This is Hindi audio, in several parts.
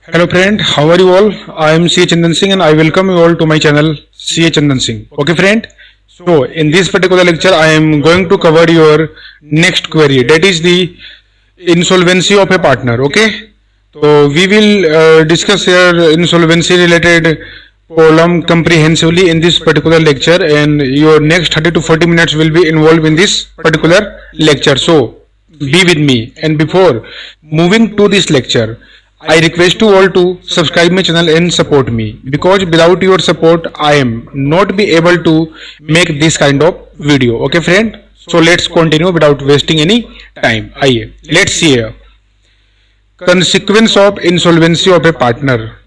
Hello friend, how are you all? I am CA Chandan Singh and I welcome you all to my channel CA Chandan Singh. Okay friend, so in this particular lecture I am going to cover your next query, that is the insolvency of a partner. Okay, so we will discuss here insolvency related problem comprehensively in this particular lecture, and your next 30 to 40 minutes will be involved in this particular lecture. So be with me, and before moving to this lecture, I request you all to subscribe my channel and support me, because without your support I am not be able to make this kind of video. Okay friend, so let's continue without wasting any time. आइए, let's see here. Consequence of insolvency of a partner.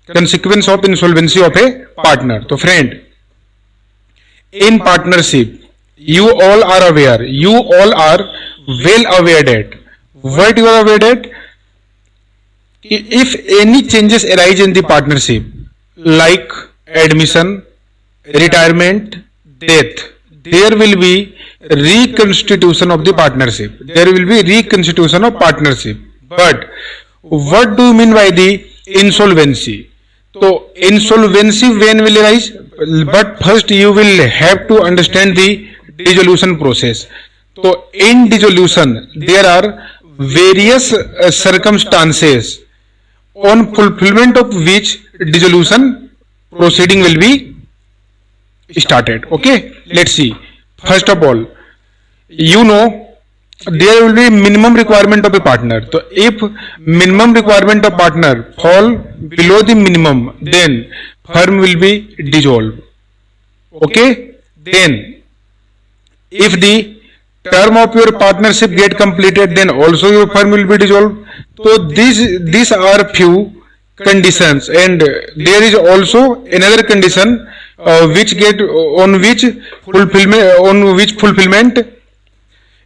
Consequence of insolvency of a partner. तो friend, in partnership, you all are aware, you all are well aware that what you are aware that if any changes arise in the partnership, like admission, retirement, death, there will be reconstitution of the partnership. There will be reconstitution of partnership. But what do you mean by the insolvency? So insolvency when will arise? But first you will have to understand the dissolution process. So in dissolution there are various circumstances on fulfillment of which dissolution proceeding will be started. Okay, let's see. First of all, you know there will be minimum requirement of a partner. So if minimum requirement of partner fall below the minimum, then firm will be dissolved. Okay, then if the term of your partnership get completed, then also your firm will be dissolved. So these are few conditions, and there is also another condition on which fulfillment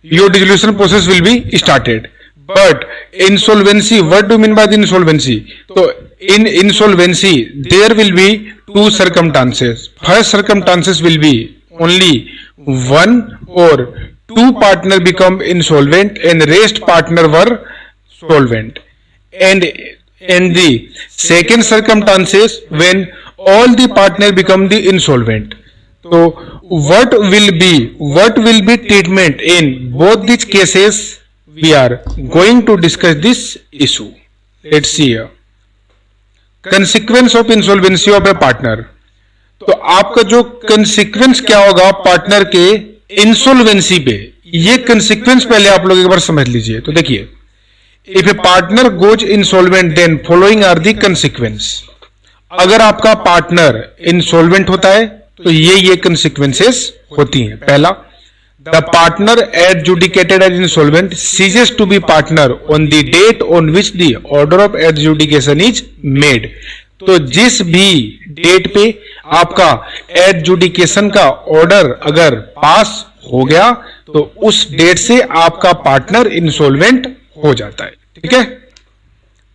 your dissolution process will be started. But insolvency, what do you mean by the insolvency? So in insolvency there will be two circumstances. First circumstances will be only one or two partner become insolvent and rest partner were solvent, and the second circumstances when all the partner become the insolvent. So what will be treatment in both these cases? We are going to discuss this issue. Let's see here. Consequence of insolvency of a partner. तो आपका जो कंसिक्वेंस क्या होगा पार्टनर के इंसोल्वेंसी पे, ये कंसिक्वेंस पहले आप लोग एक बार समझ लीजिए. तो देखिए, if a partner goes insolvent then following are the consequence. अगर आपका पार्टनर इंसोल्वेंट होता है तो ये कंसिक्वेंसेस होती हैं. पहला, the partner adjudicated as insolvent ceases to be partner on the date on which the order of adjudication is made. तो जिस भी डेट पे आपका एडजुडिकेशन का ऑर्डर अगर पास हो गया तो उस डेट से आपका पार्टनर इंसोल्वेंट हो जाता है. ठीक है,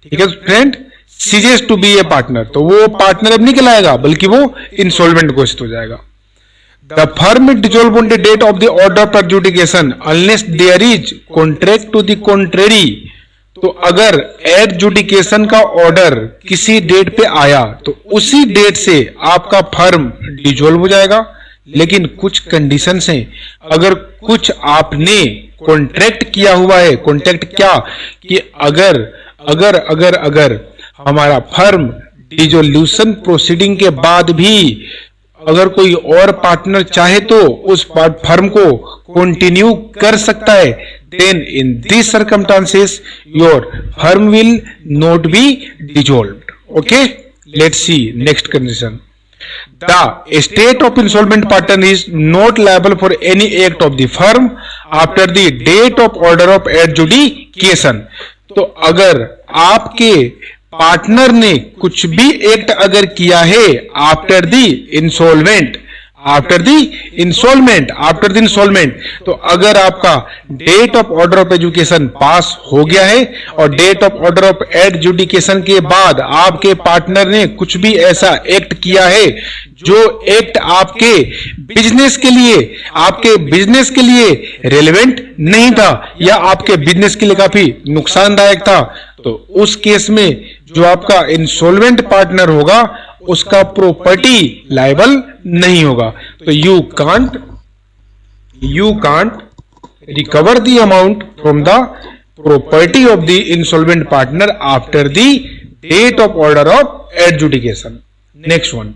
ठीक है friend. Ceases to be a partner, तो वो पार्टनर अब नहीं कहलाएगा बल्कि वो इंसोल्वेंट घोषित हो जाएगा. The firm dissolve on the date of the order of adjudication unless there is contract to the contrary. तो अगर एडजुडिकेशन का ऑर्डर किसी डेट पे आया तो उसी डेट से आपका फर्म डिसॉल्व हो जाएगा. लेकिन कुछ कंडीशंस हैं. अगर कुछ आपने कॉन्ट्रैक्ट किया हुआ है, कॉन्ट्रैक्ट क्या कि अगर हमारा फर्म डिसोल्यूशन प्रोसीडिंग के बाद भी अगर कोई और पार्टनर चाहे तो उस फर्म को कंटिन्यू कर सकता है, then in these circumstances your firm will not be dissolved. Okay, let's see next condition. The state of insolvent partner is not liable for any act of the firm after the date of order of adjudication. तो अगर आपके पार्टनर ने कुछ भी एक्ट अगर किया है आफ्टर द इंसोल्वेंट, तो अगर आपका date of order of education pass हो गया है और date of order of adjudication के बाद आपके पार्टनर ने कुछ भी ऐसा एक्ट किया है जो एक्ट आपके बिजनेस के लिए रेलेवेंट नहीं था या आपके बिजनेस के लिए काफी नुकसानदायक था, तो उस केस में जो आपका इंसॉल्वेंट पार्टनर होगा उसका प्रॉपर्टी लायबल नहीं होगा। तो you can't recover the amount from the property of the insolvent partner after the date of order of adjudication. Next one,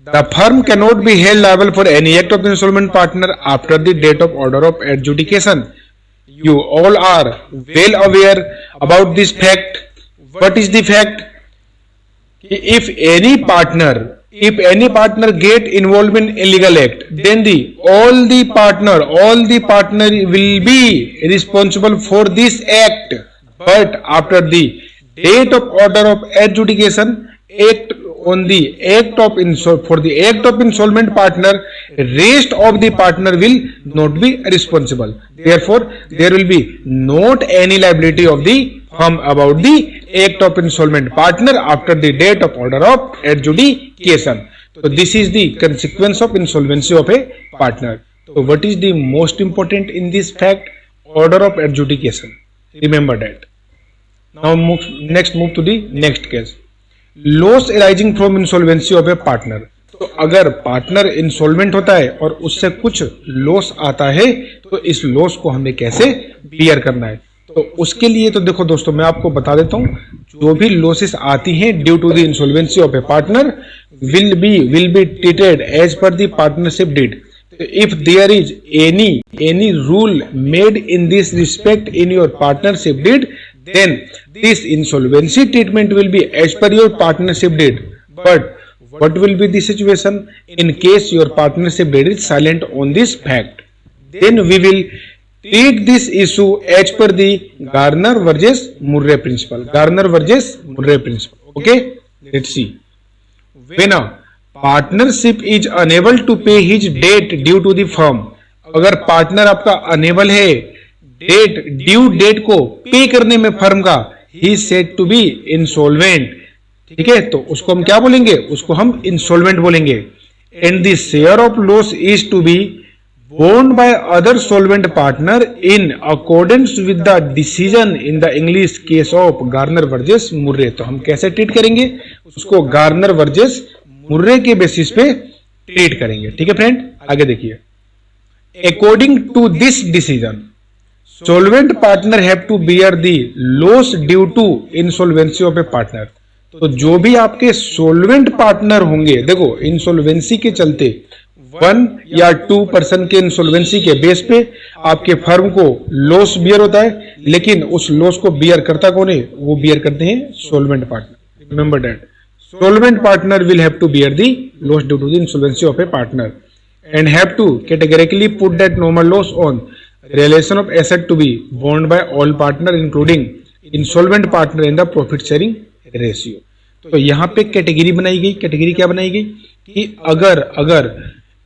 the firm cannot be held liable for any act of the insolvent partner after the date of order of adjudication. You all are well aware about this fact. What is the fact? If any partner get involved in illegal act, then all the partner will be responsible for this act. But after the date of order of adjudication, for the act of insolvent partner, rest of the partner will not be responsible. Therefore, there will be not any liability of the firm about the act of insolvent partner after the date of order of adjudication. So this is the consequence of insolvency of a partner. So what is the most important in this fact? Order of adjudication. Remember that. Now move to the next case. Loss arising from insolvency of a partner. तो अगर पार्टनर इंसॉल्वेंट होता है और उससे कुछ लॉस आता है तो इस लॉस को हमें कैसे बियर करना है। तो उसके लिए तो देखो दोस्तों मैं आपको बता देता हूं, जो भी लॉसेस आती हैं due to the insolvency of a partner will be treated as per the partnership deed. If there is any rule made in this respect in your partnership deed, then this insolvency treatment will be as per your partnership deed. But what will be the situation in case your partnership deed is silent on this fact? Then we will treat this issue as per the Garner versus Murray principle. Okay, let's see. When a partnership is unable to pay his debt due to the firm, अगर पार्टनर आपका अनेबल है ड्यू डेट को पे करने में फर्म का, he said to be insolvent. ठीक है, तो उसको हम क्या बोलेंगे? उसको हम इंसॉल्वेंट बोलेंगे। And the share of loss is to be borne by other solvent partner in accordance with the decision in the English case of Garner versus Murray. तो हम कैसे ट्रीट करेंगे उसको? गार्नर वर्सेस मुर्रे के बेसिस पे ट्रीट करेंगे। ठीक है फ्रेंड, आगे देखिए। According to this decision, solvent partner have to bear the loss due to insolvency of a partner। तो जो भी आपके सोल्वेंट पार्टनर होंगे, देखो इंसॉल्वेंसी के चलते 1 या 2% के इंसॉल्वेंसी के बेस पे आपके फर्म को लॉस बियर होता है, लेकिन उस लॉस को बियर करता कौन है? वो बियर करते हैं solvent partner. Remember that solvent partner will have to bear the loss due to the insolvency of a partner and have to categorically put that normal loss on relation of asset to be borne by all partner including insolvent partner in the profit sharing ratio। तो यहाँ पे कैटेगरी बनाई गई। कैटेगरी क्या बनाई गई कि अगर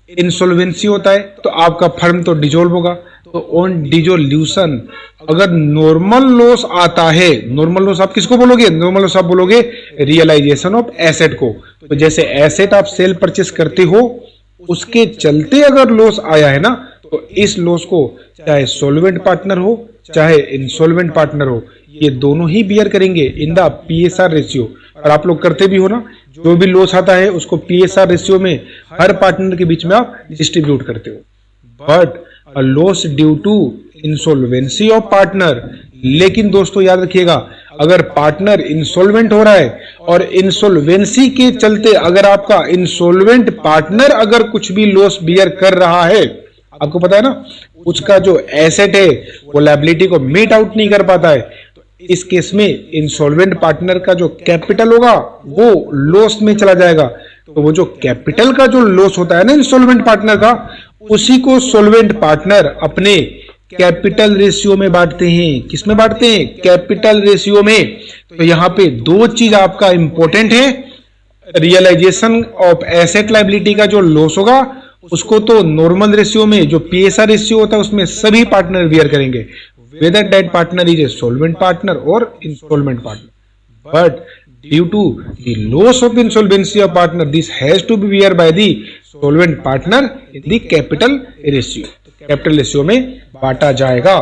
इंसॉल्वेंसी होता है तो आपका फर्म तो डिजोल्व होगा, तो ऑन डिजोल्यूशन अगर नॉर्मल लॉस आता है, नॉर्मल लॉस आप किसको बोलोगे? नॉर्मल लॉस आप बोलोगे रियलाइजेशन ऑफ एसेट को। तो जैसे एसेट आप सेल परचेस करते हो, उसके चलते अगर लॉस आया है ना, तो इस लॉस को चाहे सोल्वेंट पार्टनर हो चाहे इंसॉल्वेंट पार्टनर हो, ये दोनों ही बियर करेंगे इन द पीएसआर रेशियो। और आप लोग करते भी हो ना, जो भी लॉस आता है उसको पीएसआर रेशियो में हर पार्टनर के बीच में आप डिस्ट्रीब्यूट करते हो। But a loss due to insolvency of partner, लेकिन दोस्तों याद रखिएगा, अगर पार्टनर इंसॉल्वेंट हो रहा है और इंसॉल्वेंसी के चलते अगर आपका इंसॉल्वेंट पार्टनर अगर कुछ भी लॉस बियर कर रहा है, आपको पता है ना उसका जो एसेट है वो लायबिलिटी को मीट आउट नहीं कर पाता है, तो इस केस में इंसॉल्वेंट पार्टनर का जो कैपिटल होगा वो लॉस में चला जाएगा। तो वो जो कैपिटल का जो लॉस होता है ना इंसॉल्वेंट पार्टनर का, उसी को सोल्वेंट पार्टनर अपने कैपिटल रेशियो में बांटते हैं। किस में बांटते हैं? कैपिटल रेशियो में। तो यहाँ पे दो चीज आपका इंपॉर्टेंट है, रियलाइजेशन ऑफ एसेट लायबिलिटी का जो लॉस होगा उसको तो नॉर्मल रेशियो में, जो पीएसआर रेशियो होता है उसमें सभी पार्टनर बियर करेंगे, whether that partner is a solvent partner और insolvent partner. But due to the loss of insolvency of partner, this has to be bear by the solvent partner in the capital ratio. Capital ratio में बांटा जाएगा।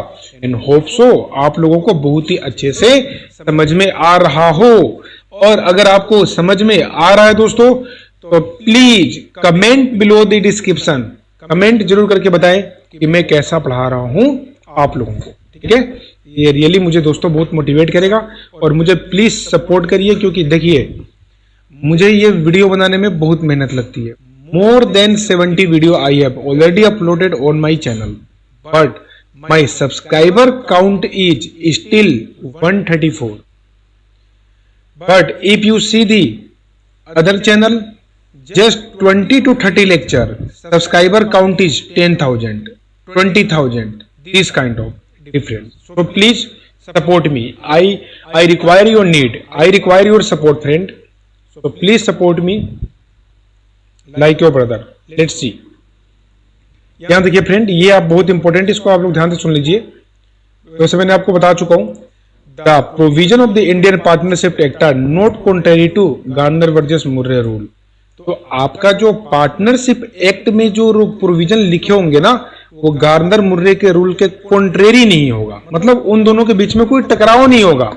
एंड होप सो आप लोगों को बहुत ही अच्छे से समझ में आ रहा हो। और अगर आपको समझ में आ रहा है दोस्तों तो please comment below the description, comment जरूर करके बताएं कि मैं कैसा पढ़ा रहा हूं आप लोगों को, ठीक है। ये रियली मुझे दोस्तों बहुत मोटिवेट करेगा और मुझे प्लीज सपोर्ट करिए, क्योंकि देखिए मुझे ये वीडियो बनाने में बहुत मेहनत लगती है। More than 70 video I have already uploaded on my channel, but my subscriber count is still 134. But if you see the other channel, just 20 to 30 lecture, subscriber count is 10,000, 20,000, this kind of difference. So please support me. I require your need. I require your support, friend. So please support me like your brother. Let's see. यहाँ देखिए फ्रेंड, ये आप बहुत इंपॉर्टेंट, इसको आप लोग ध्यान से सुन लीजिए। वैसे मैंने आपको बता चुका हूं, The provision of the Indian Partnership Act are not contrary to Gardner versus Murray rule. तो आपका जो पार्टनरशिप एक्ट में जो प्रोविजन लिखे होंगे ना, वो गार्नर मुर्रे के रूल के कॉन्ट्रेरी नहीं होगा, मतलब उन दोनों के बीच में कोई टकराव नहीं होगा।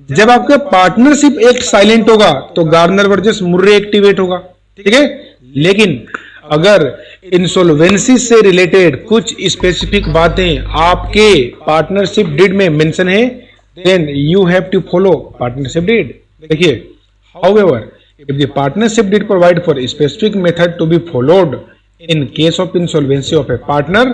जब आपका पार्टनरशिप एक्ट साइलेंट होगा तो गार्नर वर्सेस मुर्रे एक्टिवेट होगा, ठीक है। लेकिन अगर इंसॉल्वेंसी से रिलेटेड कुछ स्पेसिफिक बातें आपके पार्टनरशिप डीड में मेंशन है, then you have to follow partnership deed. देखिए, however, if the partnership deed provide for a specific method to be followed in case of insolvency of a partner,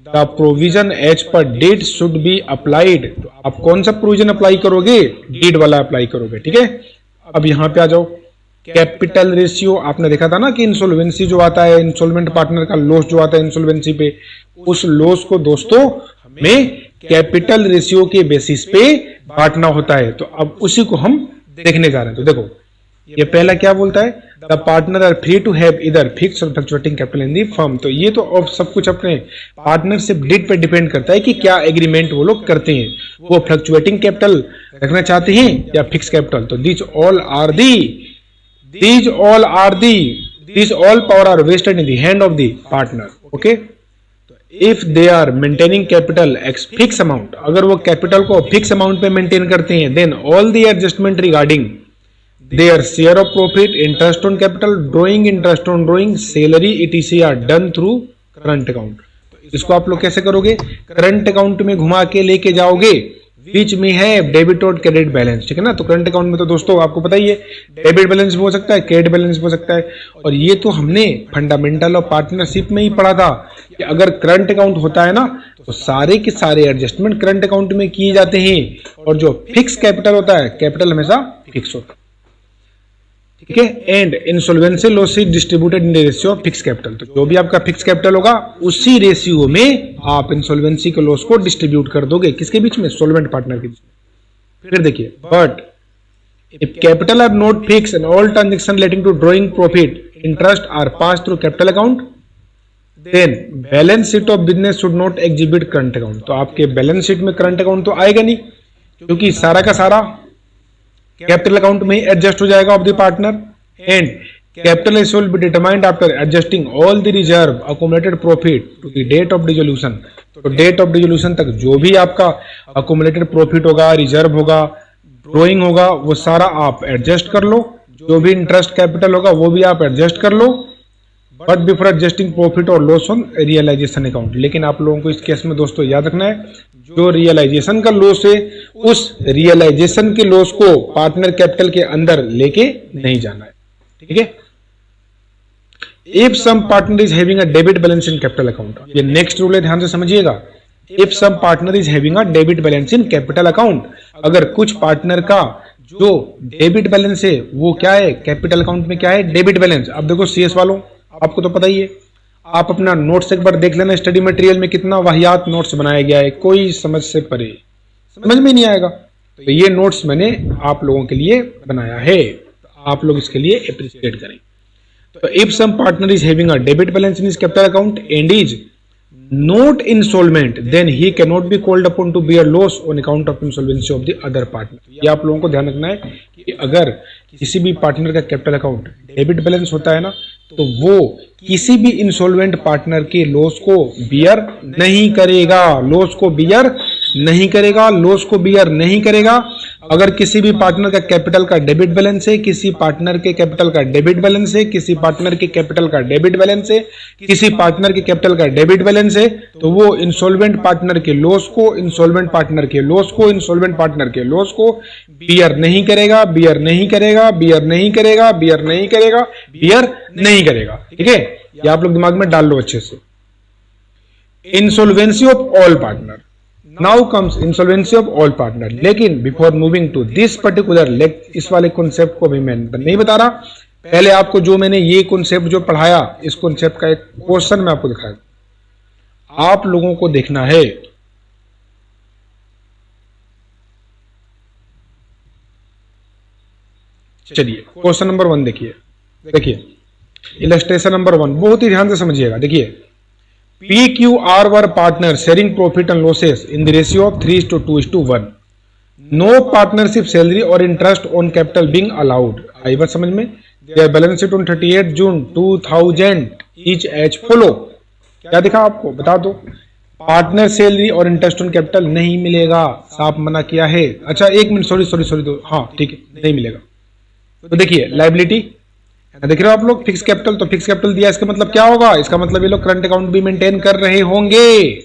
the provision as per deed should be applied. तो आप कौन सा प्रोविजन अप्लाई करोगे? डीड वाला अप्लाई करोगे, ठीक है। अब यहाँ पे आ जाओ, कैपिटल रेशियो आपने देखा था ना कि इंसॉल्वेंसी जो आता है, इंसॉल्वेंट पार्टनर का लॉस जो आता है इंसॉल्वेंसी पे, उस लॉस को दोस्तों हमें कैपिटल रेशियो के बेसिस पे बांटना होता है। तो अब उसी को हम देखने जा रहे हैं। तो देखो, ये पहला क्या बोलता है, the partner are free to have either fix और fluctuating capital in the firm. तो ये तो अब सब कुछ अपने पार्टनरशिप डीड पे डिपेंड करता है कि क्या एग्रीमेंट वो लोग करते हैं, वो फ्लक्चुएटिंग कैपिटल रखना चाहते हैं या फिक्स कैपिटल। तो these all power are vested in the hand of the partner, okay? If they are maintaining capital x fix amount, अगर वो कैपिटल को फिक्स अमाउंट पे मेंटेन करते हैं, then all the adjustment regarding their share of profit, interest on capital, drawing, interest on drawing, salary etc are done through current account. इसको आप लोग कैसे करोगे? करंट अकाउंट में घुमा के लेके जाओगे, बीच में है डेबिट और क्रेडिट बैलेंस, ठीक है ना। तो करंट अकाउंट में तो दोस्तों आपको पता ही है, डेबिट बैलेंस भी हो सकता है, क्रेडिट बैलेंस भी हो सकता है। और ये तो हमने फंडामेंटल ऑफ पार्टनरशिप में ही पढ़ा था कि अगर करंट अकाउंट होता है ना, तो सारे के सारे एडजस्टमेंट करंट अकाउंट में किए जाते हैं, और जो फिक्स कैपिटल होता है, कैपिटल हमेशा फिक्स होता है, ठीक है। And insolvency loss is distributed in the ratio of fix capital. तो जो भी आपका फिक्स कैपिटल होगा, उसी रेशियो में आप इंसॉल्वेंसी के लॉस को डिस्ट्रीब्यूट कर दोगे, किसके बीच में? सॉल्वेंट पार्टनर के बीच में। फिर देखिए, but if capital are not fix and all transaction relating to drawing profit, interest are pass through capital account, then balance sheet of business should not exhibit current account. तो आपके बैलेंस शीट में करंट अकाउंट तो आएगा नहीं, क्योंकि सारा का सारा कैपिटल अकाउंट में एडजस्ट हो जाएगा of the partner. And capital ratio will be determined after adjusting all the reserve accumulated profit to the date of dissolution. तो डेट ऑफ डिसोल्यूशन तक जो भी आपका अकोमुलेटेड प्रॉफिट होगा, रिजर्व होगा, ड्रॉइंग होगा, वो सारा आप एडजस्ट कर लो। जो भी इंटरेस्ट कैपिटल होगा वो भी आप एडजस्ट कर लो, बट बिफोर एडजस्टिंग प्रॉफिट और लॉस ऑन रियलाइजेशन अकाउंट। लेकिन आप लोगों को इस केस में दोस्तों याद रखना है, जो रियलाइजेशन का लॉस है, उस रियलाइजेशन के लॉस को पार्टनर कैपिटल के अंदर लेके नहीं जाना है, ठीक है। If some partner is having a debit balance in capital account, ये नेक्स्ट रूल है, ध्यान से समझिएगा। If some partner is having a debit balance in capital account, अगर कुछ पार्टनर का जो डेबिट बैलेंस है वो क्या है, कैपिटल अकाउंट में क्या है, डेबिट बैलेंस। अब देखो सीएस वालों, आपको तो पता ही है, आप अपना नोट्स एक बार देख लेना, स्टडी मटेरियल में कितना वाहियात नोट्स बनाया गया है, कोई समझ से परे, समझ में नहीं आएगा। तो ये नोट्स मैंने आप लोगों के लिए बनाया है, आप लोग इसके लिए अप्रिशिएट करें। तो if some partner is having a debit balance in his capital account and is not insolvent, then he can not be called upon to bear loss on account of insolvency of the other partner. ये आप लोगों को ध्यान रखना है कि अगर किसी भी पार्टनर का कैपिटल अकाउंट डेबिट बैलेंस होता है ना, तो वो किसी भी इंसॉल्वेंट पार्टनर के लॉस को बियर नहीं करेगा, लॉस को बियर नहीं करेगा, लॉस को बियर नहीं करेगा। अगर किसी भी पार्टनर का कैपिटल का डेबिट बैलेंस है, किसी पार्टनर के कैपिटल का डेबिट बैलेंस है, किसी पार्टनर के कैपिटल का डेबिट बैलेंस है, किसी पार्टनर के कैपिटल का डेबिट बैलेंस है, तो वो इंसॉल्वेंट पार्टनर के लॉस को, इंसॉल्वेंट पार्टनर के लॉस को, इंसॉल्वेंट पार्टनर के लॉस को बियर नहीं करेगा, बियर नहीं करेगा, बियर नहीं करेगा, बियर नहीं करेगा, बियर नहीं करेगा। ठीक है, ये आप लोग दिमाग में डाल लो अच्छे से। Insolvency of all partner, now comes insolvency of all partner. लेकिन before moving to this particular इस वाले कॉन्सेप्ट को भी मैं नहीं बता रहा, पहले आपको जो मैंने ये कॉन्सेप्ट जो पढ़ाया, इस कॉन्सेप्ट का एक क्वेश्चन मैं आपको दिखाया, आप लोगों को देखना है। चलिए क्वेश्चन नंबर 1 देखिए, देखिए इलस्ट्रेशन नंबर 1 बहुत ही ध्यान से समझिएगा। देखिए PQR were partners sharing profit and losses in the ratio of 3:2:1. No partnership salary or interest on capital being allowed. आई बात समझ में? Their balance sheet on 38 June 2000 each as follow. क्या दिखा आपको बता दो? पार्टनर सैलरी और इंटरेस्ट ऑन कैपिटल नहीं मिलेगा, साफ मना किया है। अच्छा एक मिनट, सॉरी दो, हाँ ठीक है, नहीं मिलेगा। तो देखिए लाइबिलिटी देख रहे हो आप लोग, फिक्स कैपिटल, तो फिक्स कैपिटल दिया, इसका मतलब क्या होगा? इसका मतलब ये लोग करंट अकाउंट भी मेंटेन कर रहे होंगे।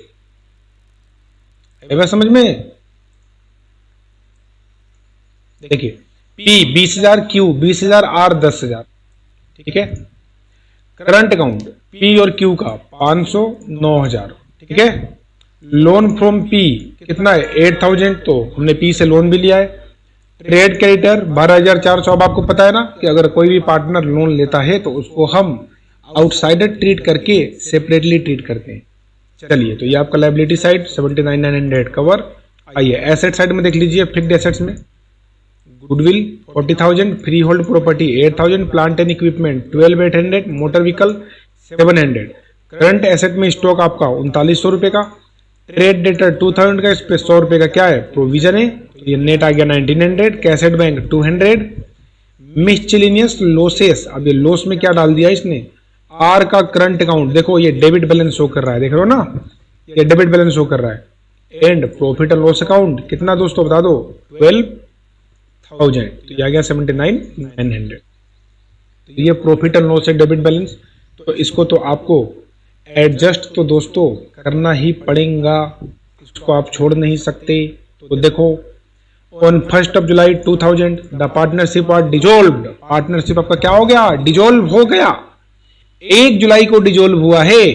समझ में? देखिए P 20,000, Q 20,000, R 10,000। ठीक है, करंट अकाउंट P और Q का 500, 9,000। ठीक है, लोन फ्रॉम P कितना है? 8,000, तो हमने P से लोन भी लिया है। Trade creditor 12,400। अब आपको पता है ना कि अगर कोई भी पार्टनर लोन लेता है तो उसको हम आउटसाइडर ट्रीट करके सेपरेटली ट्रीट करते हैं। चलिए, तो ये आपका लायबिलिटी साइड 79,900 कवर। आइए एसेट साइड में देख लीजिए, फिक्स्ड एसेट्स में goodwill 40,000, free hold property 8,000, plant and equipment 12,800, motor vehicle 700। Current asset में स्टॉक आपका 3900 रुपए का, ट्रेड डेटर 2000 का, इस पे 100 रुपए का क्या है? प्रोविजन है, तो ये नेट आ गया 1900। Cassette bank 200। मिसचेलेनियस लॉसेस, अब ये लॉस में क्या डाल दिया इसने? आर का करंट अकाउंट, देखो ये डेबिट बैलेंस शो कर रहा है, देख रहे हो ना, ये डेबिट बैलेंस शो कर रहा है। And profit and loss account कितना दोस्तों बता दो? 12,000, तो ये आ गया 79,900। तो ये प्रॉफिट एंड लॉस है, डेबिट बैलेंस। तो इसको तो आपको एडजस्ट तो दोस्तों करना ही पड़ेगा, इसको आप छोड़ नहीं सकते। तो देखो on 1 July 2000 the partnership are dissolved. Partnership आपका क्या हो गया? डिजोल्व हो गया। 1 जुलाई को डिजोल्व हुआ है,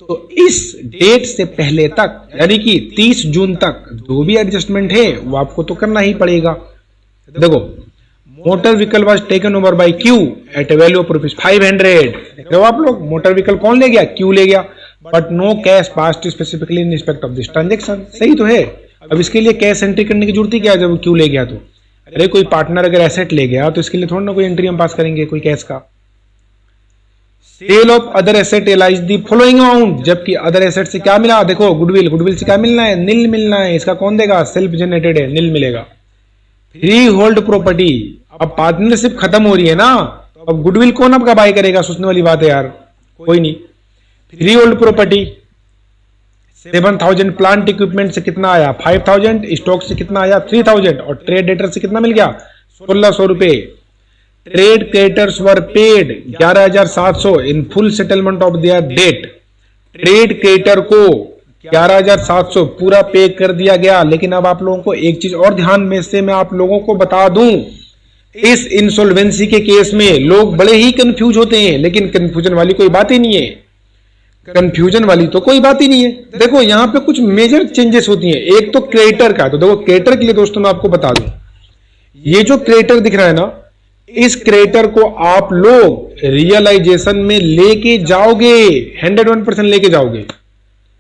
तो इस डेट से पहले तक यानी कि 30 जून तक जो भी एडजस्टमेंट है वो आपको तो करना ही पड़ेगा। देखो motor vehicle was taken over by Q at a value of ₹500। देख रहे हो आप लोग, मोटर व्हीकल कौन ले गया? क्यू ले गया, but no cash passed specifically in respect of this transaction. सही तो है, अब इसके लिए कैश एंट्री करने की जरूरत ही क्या है जब क्यू ले गया तो? अरे कोई पार्टनर अगर एसेट ले गया तो इसके लिए थोड़ा ना कोई एंट्री हम पास करेंगे कोई कैश का। Sale of other asset realise the following amount, जबकि अदर एसेट से क्या मिला? देखो गुडविल, गुडविल से क्या मिलना है? निल मिलना है। इसका कौन देगा? सेल्फ जनरेटेड है, निल मिलेगा। फ्री होल्ड प्रॉपर्टी, अब पार्टनरशिप खत्म हो रही है ना, अब गुडविल कौन आपका बाय करेगा? सोचने वाली बात है यार, कोई नहीं। Free hold property 7,000, plant equipment से कितना आया? 5,000, स्टॉक से कितना आया? 3,000, और ट्रेड डेटर से कितना मिल गया? 1,600 रुपए। Trade creditors were paid 11,700 in full settlement of their debt. Trade creditor को 11,700 पूरा पे कर दिया गया। लेकिन अब आप लोगों को एक चीज और ध्यान में से मैं आप लोगों को बता दूं, इस इंसॉल्वेंसी के केस में लोग बड़े ही कंफ्यूज होते हैं, लेकिन कंफ्यूजन वाली कोई बात ही नहीं है। कंफ्यूजन वाली तो कोई बात ही नहीं है। देखो यहाँ पे कुछ मेजर चेंजेस होती हैं। एक तो क्रेडिटर का, तो देखो क्रेडिटर के लिए दोस्तों मैं आपको बता दूं, ये जो क्रेडिटर दिख रहा है ना, इस क्रेडिटर को आप लोग रियलाइजेशन में लेके जाओगे, 101% लेके जाओगे।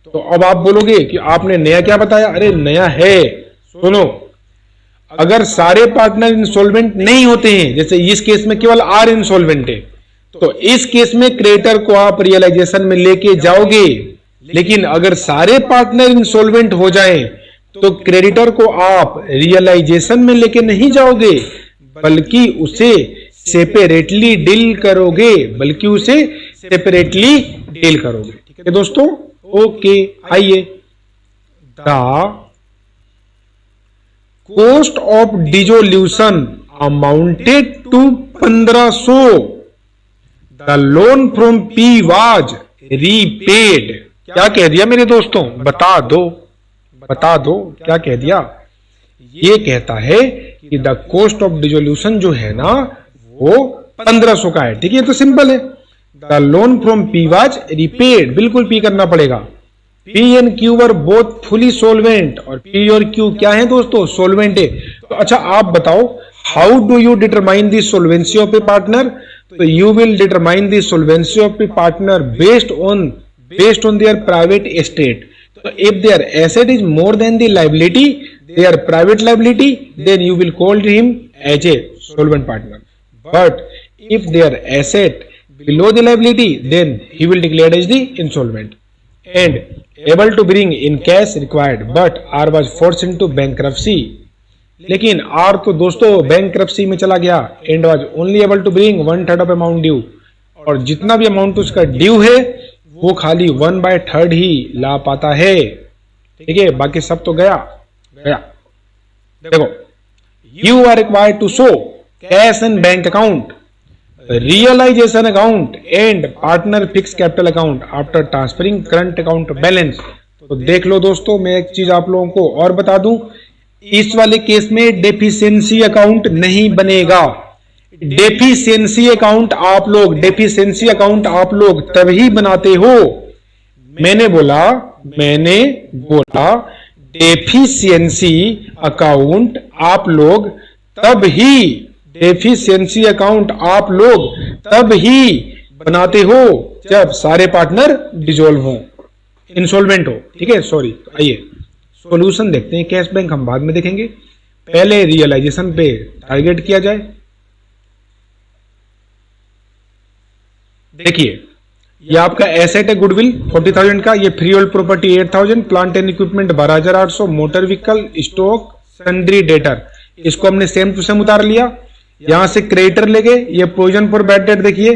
तो अब आप बोलोगे कि आपने नया क्या बताया? अरे नया है, सुनो, अगर सारे पार्टनर इंसॉल्वेंट नहीं होते हैं, जैसे इस केस में केवल आर इंसॉल्वेंट है, तो इस केस में क्रेडिटर को आप रियलाइजेशन में लेके जाओगे। लेकिन अगर सारे पार्टनर इंसॉल्वेंट हो जाएं, तो क्रेडिटर को आप रियलाइजेशन में लेके नहीं जाओगे, बल्कि उसे सेपरेटली डील करोगे, ठीक है दोस्तों? ओके, आइए, the cost of dissolution amounted to 1500. The loan from P was repaid. क्या कह दिया मेरे दोस्तों, बता दो क्या कह दिया। ये कहता है कि द कॉस्ट ऑफ डिसोल्यूशन जो है ना वो 1500 का है। ठीक है, तो सिंपल है। The loan from P was repaid, बिल्कुल पी करना पड़ेगा। P and Q were both fully solvent, और पी और क्यू क्या है दोस्तों, सोलवेंट है। तो अच्छा आप बताओ, how do you determine the solvency of a partner. तो you will determine the solvency of a partner based on their private estate. तो if their asset is more than the liability, their private liability, then you will call him as a solvent partner. But if their asset below the liability, then he will declare as the insolvent and able to bring in cash required, but R was forced into bankruptcy. लेकिन R तो दोस्तों bankruptcy में चला गया and was only able to bring 1/3 of amount due, और जितना भी अमाउंट उसका ड्यू है वो खाली 1/3 ही ला पाता है। ठीक है, बाकी सब तो गया। देखो, you are required to show cash and bank account, realisation account and partner fix capital account after transferring current account balance. तो देख लो दोस्तों, मैं एक चीज आप लोगों को और बता दूं, इस वाले केस में डेफिशिएंसी अकाउंट नहीं बनेगा। डेफिशिएंसी अकाउंट आप लोग तभी बनाते हो, मैंने बोला डेफिशिएंसी अकाउंट आप लोग तब ही बनाते हो जब सारे पार्टनर डिसॉल्व हो, इंसॉल्वेंट हो। ठीक है, सॉरी। आइए सॉल्यूशन देखते हैं। कैश बैंक हम बाद में देखेंगे, पहले रियलाइजेशन पे टारगेट किया जाए। देखिए, ये आपका एसेट है गुडविल 40,000 का, ये free hold property 8,000, plant and equipment 12,800, motor vehicle, stock, sundry debtor, इसको हमने सेम टू सेम उतार लिया। यहां से क्रेडिटर लेके ये प्रोविजन फॉर बैड डेट, देखिए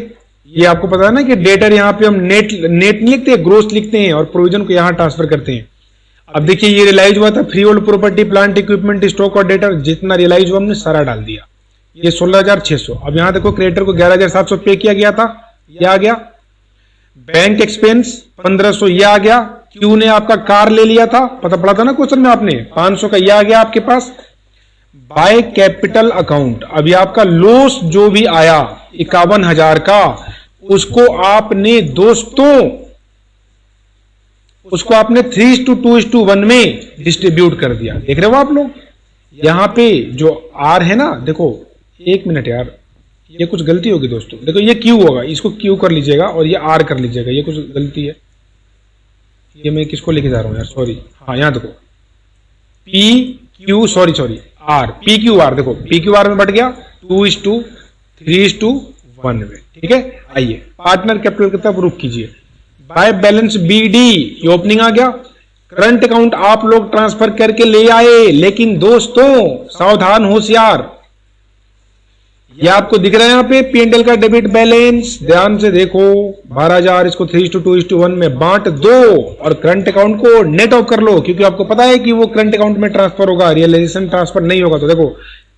ये आपको पता है ना कि डेटर यहाँ पे हम नेट नहीं लिखते हैं, ग्रोस लिखते हैं और प्रोविजन को यहाँ ट्रांसफर करते हैं। अब देखिए ये रियलाइज हुआ था, free hold property, plant equipment, stock और डेटर, जितना रियलाइज हुआ हमने सारा डाल दिया। ये 16,600। अब यहाँ देखो क्रेडिटर को 11,700 पे किया गया था, ये आ गया। बैंक एक्सपेंस 1500 ये आ गया। क्यू ने आपका कार ले लिया था, पता पड़ा था ना क्वेश्चन में आपने, 500 का ये आ गया आपके पास। बाय कैपिटल अकाउंट, अभी आपका लॉस जो भी आया 51,000 का, उसको आपने दोस्तों 3:2:1 में डिस्ट्रीब्यूट कर दिया। देख रहे हो आप लोग, यहां पे जो आर है ना, देखो 1 मिनट यार, ये कुछ गलती होगी दोस्तों। देखो ये क्यू होगा, इसको क्यू कर लीजिएगा और ये आर कर लीजिएगा, ये कुछ गलती है। ये मैं किसको लेके जा रहा हूं यार, सॉरी। हाँ यहां देखो P Q, sorry R, P Q R, देखो पी क्यू आर में बढ़ गया 2:3:1 में। ठीक है, आइए पार्टनर कैपिटल की तरफ रुख कीजिए। बाय बैलेंस बीडी, ये ओपनिंग आ गया। करंट अकाउंट आप लोग ट्रांसफर करके ले आए, लेकिन दोस्तों सावधान होशियार, ये आपको दिख रहा है यहाँ पे P&L का डेबिट बैलेंस, ध्यान से देखो 12,000, इसको 3:2:1 में बांट दो और करंट अकाउंट को नेट ऑफ कर लो, क्योंकि आपको पता है कि वो करंट अकाउंट में ट्रांसफर होगा, रियलाइजेशन ट्रांसफर नहीं होगा। तो देखो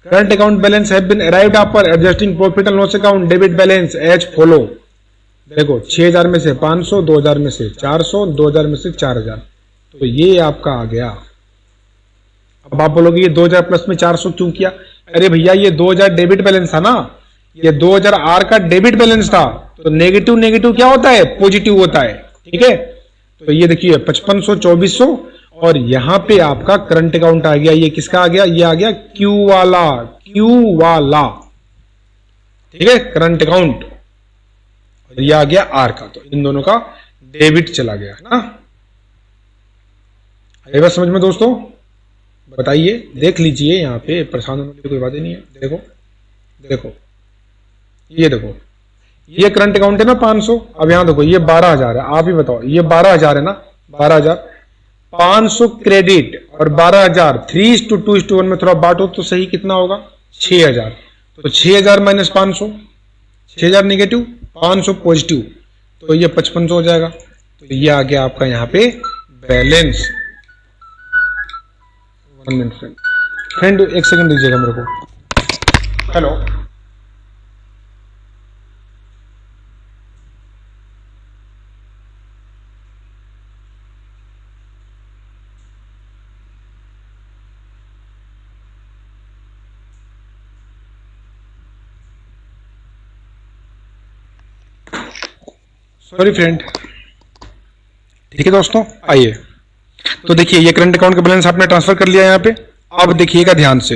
current account balance have been arrived after adjusting profit and loss account debit balance as follow. देखो 6,000 में से 500, 2,000 में से 400, 2,000 में से 4,000, तो ये आपका आ गया। अब आप बोलोगे ये 2,000 प्लस में 400 क्यों किया? अरे भैया ये 2,000 डेबिट बैलेंस था ना, ये 2,000 आर का डेबिट बैलेंस था, तो नेगेटिव क्या होता है, पॉजिटिव होता है। ठीक है, तो ये देखिए 5500, 2400, और यहां पे आपका करंट अकाउंट आ गया। ये किसका आ गया, ये आ गया क्यू वाला। ठीक है, करंट अकाउंट, और ये आ गया आर का, तो इन दोनों का डेबिट चला गया ना। ये बस समझ में दोस्तों, बताइए, देख लीजिए, यहाँ पे परेशान होने की कोई बात ही नहीं है। देखो ये देखो, ये करंट अकाउंट है ना 500, अब यहाँ देखो ये 12,000 है, आप ही बताओ, ये 12,000 है ना, 12,000, 500 क्रेडिट और 12,000, 3:2:1 में थोड़ा बांटो तो सही, कितना होगा 6,000। तो 6,000 माइनस 500, 6,000 नेगेटिव, 500 पॉजिटिव, तो ये 5500 हो जाएगा। तो ये आ गया आपका यहाँ पे बैलेंस। 1 मिनट, फ्रेंड एक सेकंड दीजिएगा मेरे को। Hello, sorry friend. ठीक है दोस्तों, आइए तो देखिए ये करंट अकाउंट का बैलेंस आपने ट्रांसफर कर लिया यहाँ पे। अब देखिएगा ध्यान से,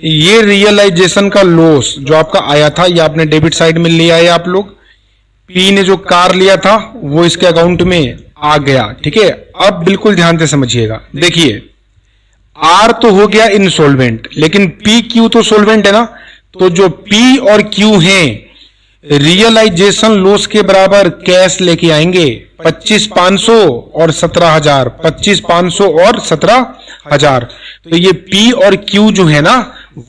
ये रियलाइजेशन का लॉस जो आपका आया था ये आपने डेबिट साइड में ले आए आप लोग। पी ने जो कार लिया था वो इसके अकाउंट में आ गया। ठीक है, अब बिल्कुल ध्यान से समझिएगा। देखिए आर तो हो गया इनसॉल्वेंट, लेकिन पी क्यू तो सोल्वेंट है ना। तो जो पी और क्यू हैं रियलाइजेशन लॉस के बराबर कैश लेके आएंगे 25,500 और 17,000, 25,500 और 17,000। तो ये पी और क्यू जो है ना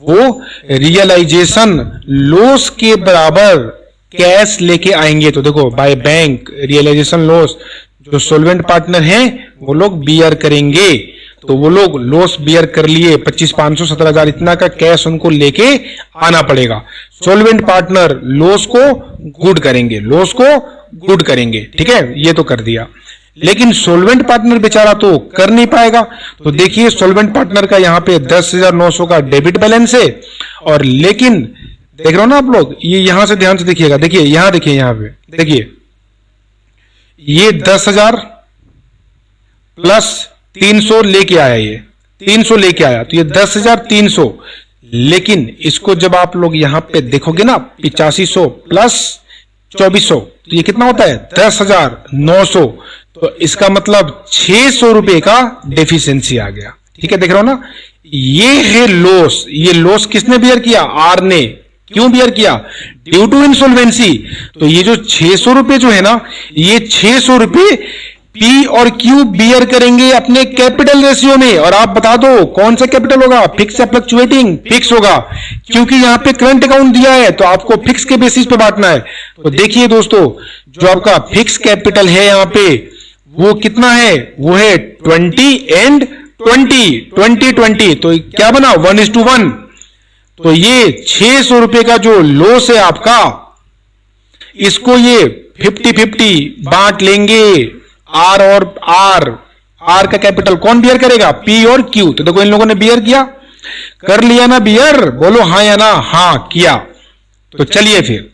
वो रियलाइजेशन लॉस के बराबर कैश लेके आएंगे। तो देखो बाय बैंक रियलाइजेशन लॉस जो सोल्वेंट पार्टनर हैं वो लोग बियर करेंगे। तो वो लोग लॉस बियर कर लिए 25,500 17,000 इतना का कैश उनको लेके आना पड़ेगा। सोल्वेंट पार्टनर लॉस को गुड करेंगे, लॉस को गुड करेंगे। ठीक है, ये तो कर दिया, लेकिन सोल्वेंट पार्टनर बेचारा तो कर नहीं पाएगा। तो देखिए सोल्वेंट पार्टनर का यहाँ पे 10,900 का डेबिट बैलेंस है, और लेकिन देख रहे हो ना आप लोग, ये यहां से ध्यान से देखिएगा। देखिए यहां देखिए, यहां पे देखिए ये 10,000 प्लस 300 लेके आया, ये 300 लेके आया, तो ये 10,300। लेकिन इसको जब आप लोग यहां पे देखोगे ना 8500 प्लस 2400 तो ये कितना होता है 10,900। तो इसका मतलब 600 रुपए का डेफिशिएंसी आ गया। ठीक है, देख रहे हो ना, ये है लॉस। ये लॉस किसने बियर किया? आर ने। क्यों बियर किया? Due to insolvency. तो ये जो 600 रुपए जो है ना, ये 600 रुपए पी और क्यू बियर करेंगे अपने कैपिटल रेशियो में। और आप बता दो कौन सा कैपिटल होगा? फिक्स या फ्लक्चुएटिंग? फिक्स होगा, क्योंकि यहां पे करंट अकाउंट दिया है तो आपको फिक्स के बेसिस पे बांटना है। तो देखिए दोस्तों, जो आपका फिक्स कैपिटल है यहां पे वो कितना है? वो है 20 एंड 20। तो क्या बना? 1:1। तो ये 600 रुपए का जो लॉस है आपका, इसको ये 50-50 बांट लेंगे। आर और आर का कैपिटल कौन बियर करेगा? पी और क्यू। तो देखो इन लोगों ने बियर किया, कर लिया ना बियर? बोलो हाँ या ना? हाँ किया। तो चलिए फिर,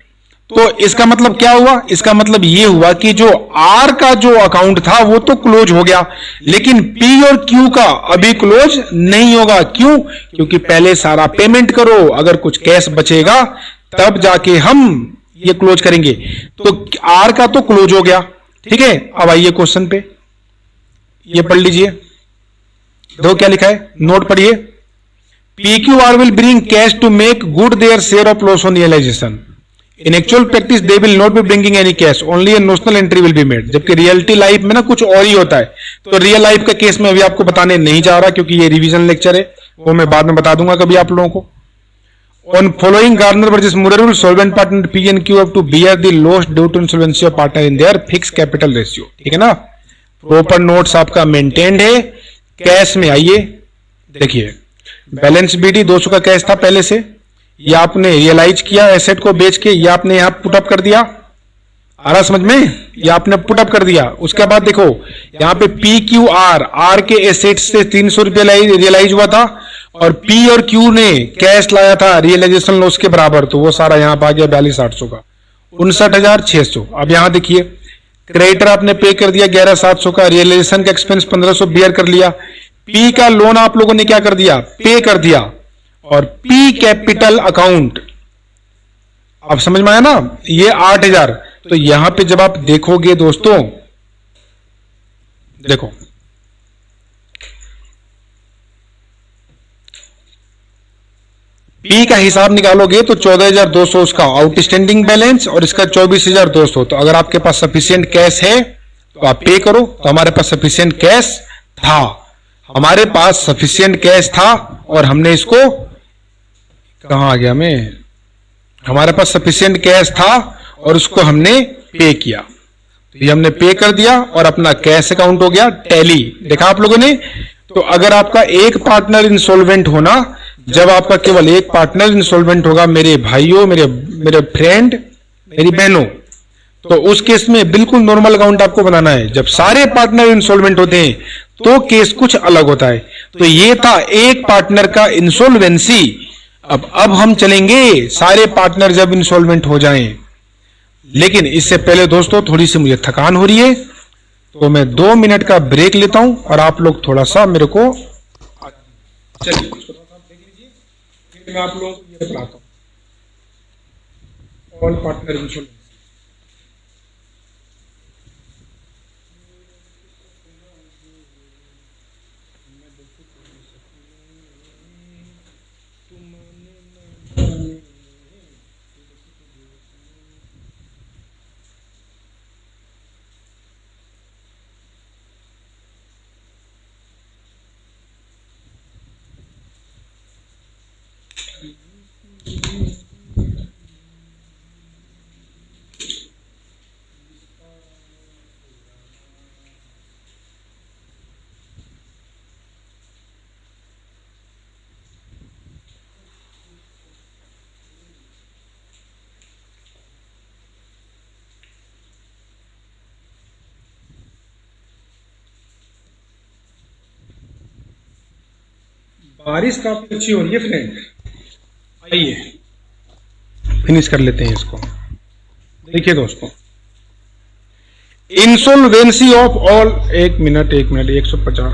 तो इसका मतलब क्या हुआ? इसका मतलब ये हुआ कि जो आर का जो अकाउंट था वो तो क्लोज हो गया, लेकिन पी और क्यू का अभी क्लोज नहीं होगा। क्यों? क्योंकि पहले सारा पेमेंट करो, अगर कुछ कैश बचेगा तब जाके हम ये क्लोज करेंगे। तो आर का तो क्लोज हो गया। ठीक है, अब आइए क्वेश्चन पे, ये पढ़ लीजिए। दो क्या लिखा है, नोट पढ़िए। PQR will bring cash to make good their share of loss on realization. In actual practice, they will not be bringing any cash. Only a notional entry will be made. जबकि रियलिटी लाइफ में ना कुछ और ही होता है। तो रियल लाइफ का केस में अभी आपको बताने नहीं जा रहा, क्योंकि ये रिवीजन लेक्चर है, वो मैं बाद में बता दूंगा कभी आप लोगों को। On following Garner versus Muller rule, solvent partner P and Q have to bear the loss due to insolvency of partner in their fixed capital ratio. ठीक है ना? प्रॉपर नोट्स आपका मेंटेन्ड है। कैश में आइए, देखिए बैलेंस BD 200 का कैश था पहले से, ये आपने रियलाइज किया एसेट को बेच के, ये आपने यहां पुटअप कर दिया। आ रहा समझ में? ये आपने पुटअप कर दिया। उसके बाद देखो यहाँ पे PQR, आर के एसेट से 300 रुपया रियलाइज हुआ था, और पी और क्यू ने कैश लाया था रियलाइजेशन लॉस के बराबर, तो वो सारा यहां पर आ गया 42,800 का, 59,600। अब यहां देखिए क्रेडिटर आपने पे कर दिया 11,700 का, रियलाइजेशन का एक्सपेंस 1,500 बियर कर लिया। पी का लोन आप लोगों ने क्या कर दिया? पे कर दिया। और पी कैपिटल अकाउंट, अब समझ में आया ना, ये 8,000। तो यहां पे जब आप देखोगे दोस्तों, देखो पी का हिसाब निकालोगे तो 14,200 उसका आउटस्टैंडिंग बैलेंस, और इसका 24,200। तो अगर आपके पास सफिशिएंट कैश है तो आप पे करो। तो हमारे पास सफिशिएंट कैश था, हमारे पास सफिशिएंट कैश था, और हमने इसको कहां आ गया मैं, हमारे पास सफिशिएंट कैश था और उसको हमने पे किया। तो ये हमने पे कर दिया और अपना कैश अकाउंट हो गया टैली। देखा आप लोगों ने, तो अगर आपका एक पार्टनर इंसॉल्वेंट होना, जब आपका केवल एक पार्टनर इंसॉल्वेंट होगा, मेरे भाइयों, मेरे फ्रेंड, मेरी बहनों, तो उस केस में बिल्कुल नॉर्मल अकाउंट आपको बनाना है। जब सारे पार्टनर इंसॉल्वेंट होते हैं तो केस कुछ अलग होता है। तो ये था एक पार्टनर का इंसॉल्वेंसी। अब हम चलेंगे सारे पार्टनर जब इंसॉल्वेंट हो जाएं। लेकिन इससे पहले दोस्तों थोड़ी सी मुझे थकान हो रही है, तो मैं 2 मिनट का ब्रेक लेता हूं और आप लोग थोड़ा सा मेरे को चलिए देख लीजिए, फिर मैं आप लोगों को ये बताता हूं ऑल पार्टनर इंसॉल्वेंसी। बारिश काफी अच्छी हो रही है फ्रेंड, आइए फिनिश कर लेते हैं इसको। देखिए दोस्तों, इंसॉल्वेंसी ऑफ ऑल, एक मिनट 150,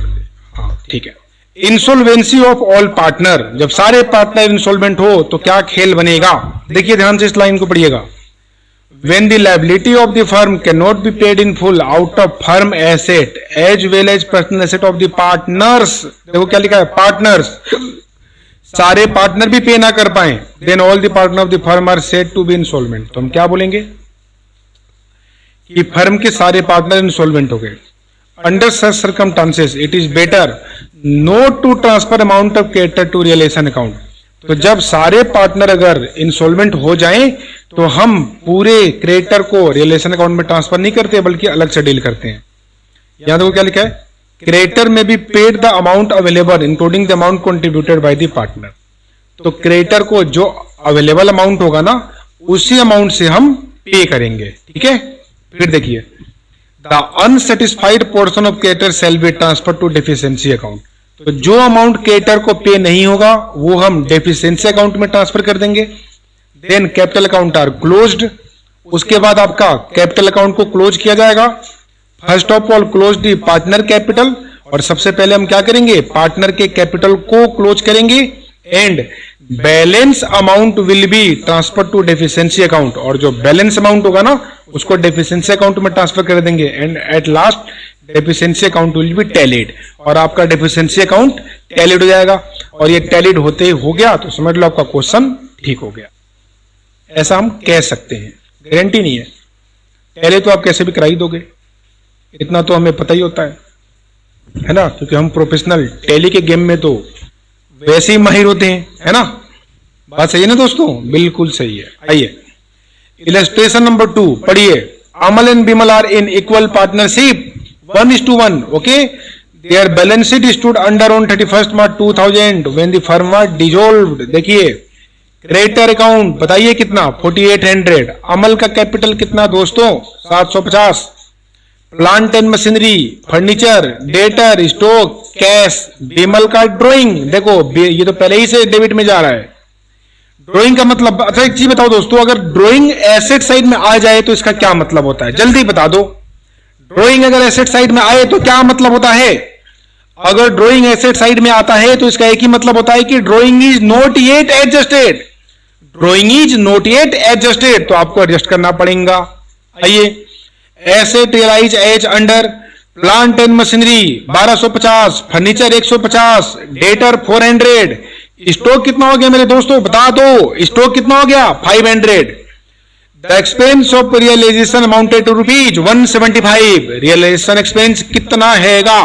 हाँ ठीक है। इंसॉल्वेंसी ऑफ ऑल पार्टनर, जब सारे पार्टनर इंसॉल्वेंट हो तो क्या खेल बनेगा। देखिए ध्यान से इस लाइन को पढ़िएगा। When the liability of the firm cannot be paid in full out of firm asset as well as personal asset of the partners, देखो क्या लिखा है, पार्टनर्स, सारे पार्टनर भी पे ना कर पाए, then all the partner of the firm are said to be insolvent। तो हम क्या बोलेंगे कि फर्म के सारे पार्टनर इंसॉल्वेंट हो गए। Under such circumstances it is better not to transfer amount of creditor to realisation account. तो जब सारे पार्टनर अगर इंसॉल्वेंट हो जाएं तो हम पूरे क्रेडिटर को रियलाइजेशन अकाउंट में ट्रांसफर नहीं करते बल्कि अलग से डील करते हैं। यहां देखो क्या लिखा है, क्रेडिटर में be paid the amount available including the amount contributed by the partner. तो क्रेडिटर को जो अवेलेबल अमाउंट होगा ना उसी अमाउंट से हम पे करेंगे, ठीक है। फिर देखिए, the unsatisfied portion of creditor shall be transfer to deficiency account. तो जो अमाउंट क्रेडिटर को पे नहीं होगा वो हम डेफिशिएंसी अकाउंट में ट्रांसफर कर देंगे। Then capital account are closed. उसके बाद आपका कैपिटल अकाउंट को क्लोज किया जाएगा। First of all close the partner capital, और सबसे पहले हम क्या करेंगे, पार्टनर के कैपिटल को क्लोज करेंगे। And balance amount will be transfer to deficiency account, और जो बैलेंस अमाउंट होगा ना उसको डेफिशिएंसी अकाउंट में ट्रांसफर कर देंगे। And at last deficiency account will be tallied, और आपका डेफिशिएंसी अकाउंट टैलिड हो जाएगा। और ये टैलिड होते हो गया तो समझ लो आपका क्वेश्चन ठीक हो गया, ऐसा हम कह सकते हैं। गारंटी नहीं है, टैली तो आप कैसे भी करा ही दोगे, इतना तो हमें पता ही होता है ना, क्योंकि हम प्रोफेशनल टैली के गेम में तो वैसे ही माहिर होते हैं, है ना। बात सही है ना दोस्तों, बिल्कुल सही है। आइए इलस्ट्रेशन नंबर 2 पढ़िए। Amal and Bimal are in equal partnership 1:1, okay. Their balance sheet stood under on 31 March 2000 when the firm was dissolved. देखिए क्रेडिटर अकाउंट बताइए कितना, 4800। अमल का कैपिटल कितना दोस्तों, 750। Plant and machinery, furniture, debtor, stock, cash. Bimal का ड्राइंग, देखो ये तो पहले ही से डेबिट में जा रहा है। ड्राइंग का मतलब, अच्छा एक चीज बताओ दोस्तों, अगर ड्राइंग एसेट साइड में आ जाए तो इसका क्या मतलब होता है, जल्दी बता दो। ड्राइंग अगर एसेट साइड में आए तो क्या मतलब होता है। अगर ड्राइंग एसेट साइड में आता है तो इसका एक ही मतलब होता है कि drawing is not yet adjusted. Drawing is not yet adjusted, तो आपको एडजस्ट करना पड़ेगा। आइए, asset realise as under plant and machinery 1250, furniture 150, debtor 400। Stock कितना हो गया मेरे दोस्तों, बता दो, स्टॉक कितना हो गया 500। The expense of realization amounted to rupees 175। Realization expense कितना हैगा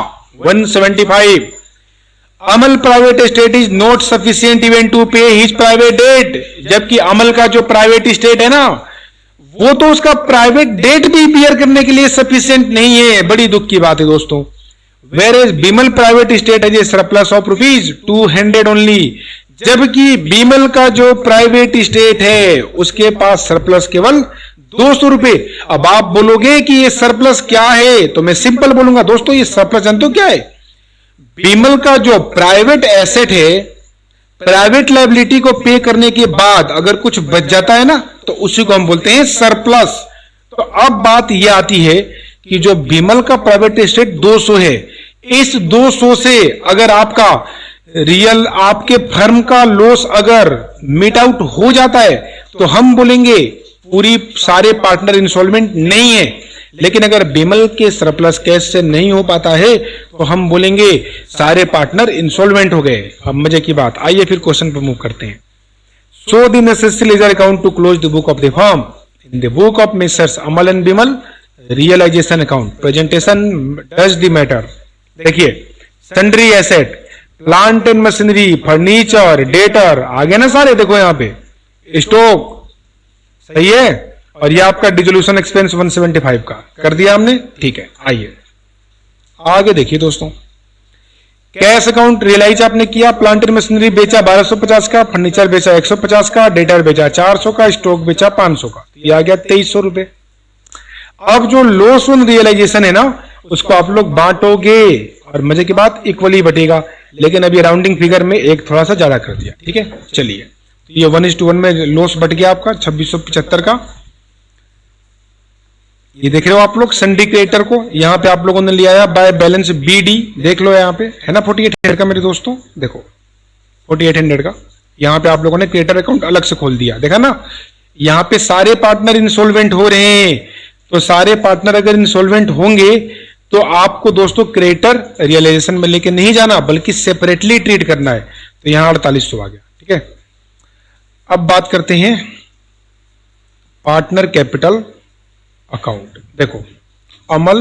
175। Amal private estate is not sufficient even to pay his private debt. जबकि अमल का जो प्राइवेट एस्टेट है ना वो तो उसका प्राइवेट डेट भी बियर करने के लिए सफिशिएंट नहीं है। बड़ी दुख की बात है दोस्तों। whereas Bimal private estate has a surplus of rupees 200 only, जबकि बीमल का जो प्राइवेट स्टेट है उसके पास सरप्लस केवल 200 रुपए। अब आप बोलोगे कि ये सरप्लस क्या है, तो मैं सिंपल बोलूंगा दोस्तों, ये सरप्लस जानते हो क्या है? बीमल का जो प्राइवेट एसेट है, प्राइवेट लायबिलिटी को पे करने के बाद अगर कुछ बच जाता है ना, तो उसी को हम बोलते हैं सरप्लस। तो अब बात यह आती है कि जो बीमल का प्राइवेट एस्टेट 200 है, इस 200 से अगर आपका रियल आपके फर्म का लॉस अगर मीट आउट हो जाता है तो हम बोलेंगे पूरी सारे पार्टनर इंसॉल्वेंट नहीं है। लेकिन अगर बीमल के सरप्लस कैश से नहीं हो पाता है तो हम बोलेंगे सारे पार्टनर इंसॉल्वेंट हो गए। अब मजे की बात, आइए फिर क्वेश्चन पर मूव करते हैं। Show the necessary ledger account to close the book of the firm. In the book of misters Amal and Bimal realization account presentation does the matter. देखिए, sundry asset, plant and machinery, furniture, debtor, आगे ना सारे, देखो यहां पे स्टॉक, सही है। और ये आपका डिसोल्यूशन एक्सपेंस 175 का कर दिया हमने, ठीक है। आइए आगे देखिए दोस्तों, कैश अकाउंट रियलाइज आपने किया, प्लांट एंड मशीनरी बेचा 1250 का, फर्नीचर बेचा 150 का, डेटर बेचा 400 का, स्टॉक बेचा 500 का, ये आ गया 2300 रुपए। अब जो लॉस ऑन रियलाइजेशन है ना, उसको आप लोग बांटोगे और मजे की बात इक्वली बटेगा, लेकिन अभी राउंडिंग फिगर में एक थोड़ा सा ज्यादा कर दिया, ठीक है। चलिए, ये 1:1 में लॉस बट गया आपका 2675 का। ये देख रहे हो आप लोग सन्ड्री क्रेडिटर को, यहां पे आप लोगों ने लिया बाय बैलेंस बीडी, देख लो यहां पे है ना 4800 का मेरे दोस्तों, देखो 4800 का। यहां पे आप लोगों ने क्रेडिटर अकाउंट अलग से खोल दिया, देखा ना। यहां पे सारे पार्टनर इंसॉल्वेंट हो रहे हैं, तो सारे पार्टनर अगर इंसॉल्वेंट होंगे तो आपको दोस्तों क्रेडिटर रियलाइजेशन में लेके नहीं जाना, बल्कि सेपरेटली ट्रीट करना है। तो यहां 4800 आ गया, ठीक है। अब बात करते हैं पार्टनर कैपिटल अकाउंट। देखो, अमल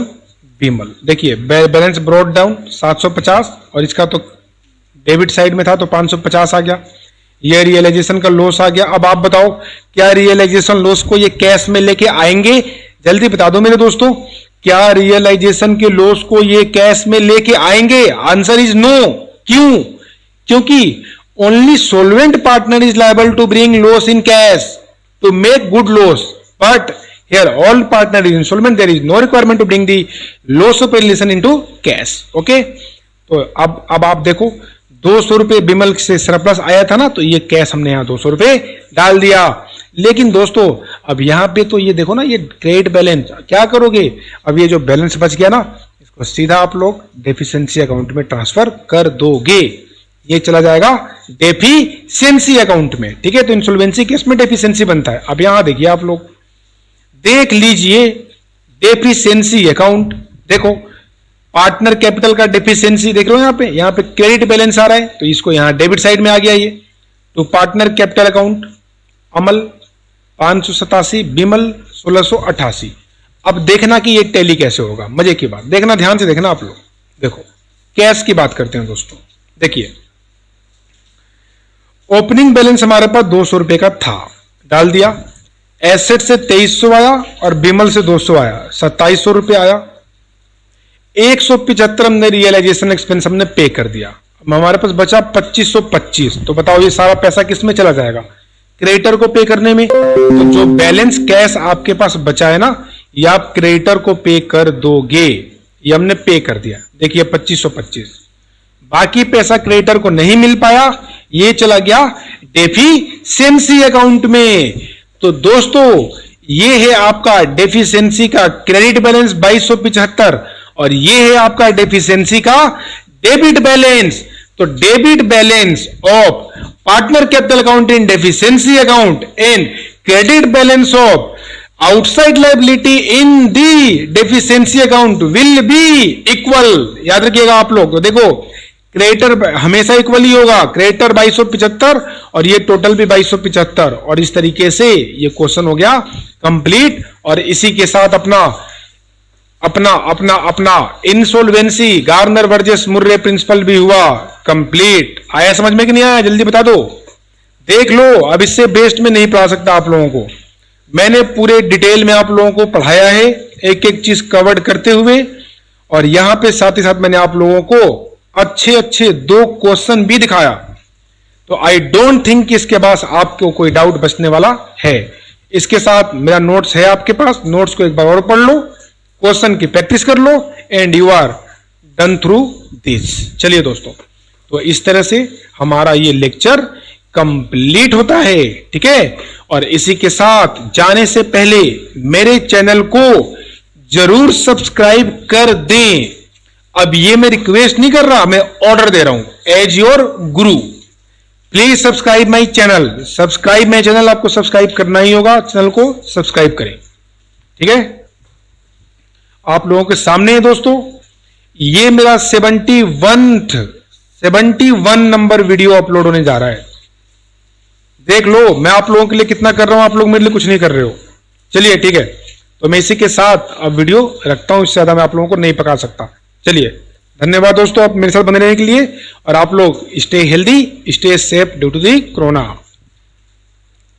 बीमल, देखिए बैलेंस ब्रॉट डाउन 750, और इसका तो डेबिट साइड में था तो 550 आ गया। ये रियलाइजेशन का लॉस आ गया। अब आप बताओ, क्या रियलाइजेशन लॉस को ये कैश में लेके आएंगे? जल्दी बता दो मेरे दोस्तों, क्या रियलाइजेशन के लॉस को ये कैश में लेके आएंगे? Answer is no. क्यों? क्योंकि only solvent partner is liable to bring loss in cash to make good loss, but here all partner is insolvent, there is no requirement to bring the loss of relation into cash, okay। तो अब आप देखो 200 रुपए बिमल से सरप्लस आया था ना, तो ये कैश हमने यहाँ 200 रुपए डाल दिया। लेकिन दोस्तों अब यहाँ पे तो ये देखो ना, ये क्रेडिट बैलेंस क्या करोगे? अब ये जो बैलेंस बच गया ना, इसको सीधा आप लोग डेफिशिएंसी अकाउंट में ट्रांसफर कर दोगे, ये चला जाएगा डेफिशिएंसी अकाउंट में, ठीक है। तो इंसॉल्वेंसी केस में डेफिशिएंसी बनता है। अब यहां देखिए आप लोग, देख लीजिए डेफिशिएंसी अकाउंट, देखो पार्टनर कैपिटल का डेफिशिएंसी देख रहे हो यहाँ पे क्रेडिट बैलेंस आ रहा है, तो इसको यहाँ डेबिट साइड में आ गया ये। तो पार्टनर कैपिटल अकाउंट अमल 587, बिमल 1688। अब देखना कि ये टैली कैसे होगा, मजे की बात देखना, ध्यान से देखना आप लोग। देखो कैश की बात करते हैं दोस्तों, देखिए ओपनिंग बैलेंस हमारे पास 200 रुपए का था, डाल दिया। एसेट से 2300 आया और बिमल से 200 आया, 2700 रुपए आया। 175 हमने रियलाइजेशन एक्सपेंस हमने पे कर दिया। अब हमारे पास बचा 2525। तो बताओ ये सारा पैसा किस में चला जाएगा? क्रेडिटर को पे करने में। तो जो बैलेंस कैश आपके पास बचा है ना, ये आप क्रेडिटर को पे कर दोगे, ये हमने पे कर दिया। देखिए 2525, बाकी पैसा क्रेडिटर को नहीं मिल पाया, ये चला गया डेफिशिएंसी अकाउंट में। तो दोस्तों ये है आपका डेफिशिएंसी का क्रेडिट बैलेंस 2275, और ये है आपका डेफिशिएंसी का डेबिट बैलेंस। तो debit balance of partner capital account in deficiency account and credit balance of outside liability in the deficiency account will be equal. याद रखिएगा आप लोग। तो देखो क्रेडिटर हमेशा इक्वल ही होगा, क्रेडिटर 2275 और ये टोटल भी 2275, और इस तरीके से ये क्वेश्चन हो गया कंप्लीट। और इसी के साथ अपना अपना अपना अपना insolvency Garner versus Murray principle भी हुआ कंप्लीट। आया समझ में कि नहीं आया? जल्दी बता दो, देख लो। अब इससे बेस्ट में नहीं पढ़ा सकता आप लोगों को। मैंने पूरे डिटेल में आप लोगों को पढ़ाया है, एक एक चीज कवर्ड करते हुए, और यहां पे साथ ही साथ मैंने आप लोगों को अच्छे अच्छे 2 क्वेश्चन भी दिखाया। तो आई डोंट थिंक कि इसके बाद आपको कोई डाउट बचने वाला है। इसके साथ मेरा नोट्स है आपके पास, नोट्स को एक बार और पढ़ लो, क्वेश्चन की प्रैक्टिस कर लो and you are done through this. चलिए दोस्तों, तो इस तरह से हमारा ये लेक्चर कंप्लीट होता है, ठीक है। और इसी के साथ जाने से पहले मेरे चैनल को जरूर सब्सक्राइब कर दें। अब ये मैं रिक्वेस्ट नहीं कर रहा, मैं ऑर्डर दे रहा हूं as your Guru. Please subscribe my channel, subscribe my channel, आपको सब्सक्राइब करना ही होगा, चैनल को सब्सक्राइब करें, ठीक है। आप लोगों के सामने है दोस्तों, ये मेरा 71 नंबर वीडियो अपलोड होने जा रहा है। देख लो मैं आप लोगों के लिए कितना कर रहा हूं, आप लोग मेरे लिए कुछ नहीं कर रहे हो। चलिए ठीक है, तो मैं इसी के साथ अब वीडियो रखता हूं, इससे ज्यादा मैं आप लोगों को नहीं पका सकता। चलिए, धन्यवाद दोस्तों आप मेरे साथ बने रहने के लिए, और आप लोग stay healthy, stay safe due to the corona.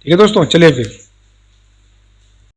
ठीक है दोस्तों, चलिए फिर।